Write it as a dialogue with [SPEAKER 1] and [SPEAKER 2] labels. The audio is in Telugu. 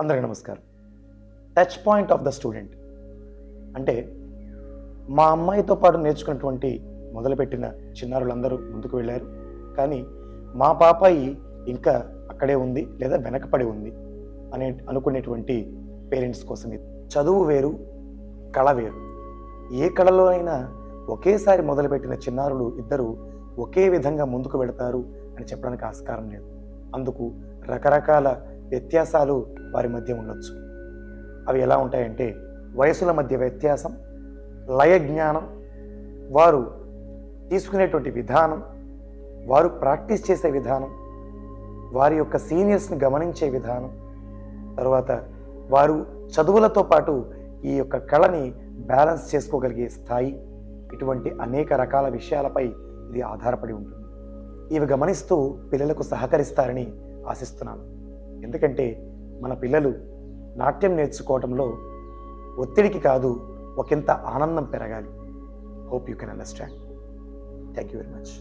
[SPEAKER 1] అందరికీ నమస్కారం. Touch point of the student అంటే మా అమ్మాయితో పాటు నేర్చుకున్నటువంటి మొదలుపెట్టిన చిన్నారులందరూ ముందుకు వెళ్ళారు. కానీ మా పాపాయి ఇంకా అక్కడే ఉంది లేదా వెనకపడి ఉంది అనుకునేటువంటి పేరెంట్స్ కోసం ఇది. చదువు వేరు, కళ వేరు. ఏ కళలో అయినా ఒకేసారి మొదలుపెట్టిన చిన్నారులు ఇద్దరు ఒకే విధంగా ముందుకు వెళతారు అని చెప్పడానికి ఆస్కారం లేదు. అందుకు రకరకాల వ్యత్యాసాలు వారి మధ్య ఉండొచ్చు. అవి ఎలా ఉంటాయంటే వయసుల మధ్య వ్యత్యాసం, లయ జ్ఞానం, వారు తీసుకునేటువంటి విధానం, వారు ప్రాక్టీస్ చేసే విధానం, వారి యొక్క సీనియర్స్ని గమనించే విధానం, తర్వాత వారు చదువులతో పాటు ఈ యొక్క కళని బ్యాలెన్స్ చేసుకోగలిగే స్థాయి, ఇటువంటి అనేక రకాల విషయాలపై ఇది ఆధారపడి ఉంటుంది. ఇవి గమనిస్తూ పిల్లలకు సహకరిస్తారని ఆశిస్తున్నాను. ఎందుకంటే మన పిల్లలు నాట్యం నేర్చుకోవడంలో ఒత్తిడికి కాదు, ఒకంత ఆనందం పెరగాలి. Hope you can understand. Thank you very much.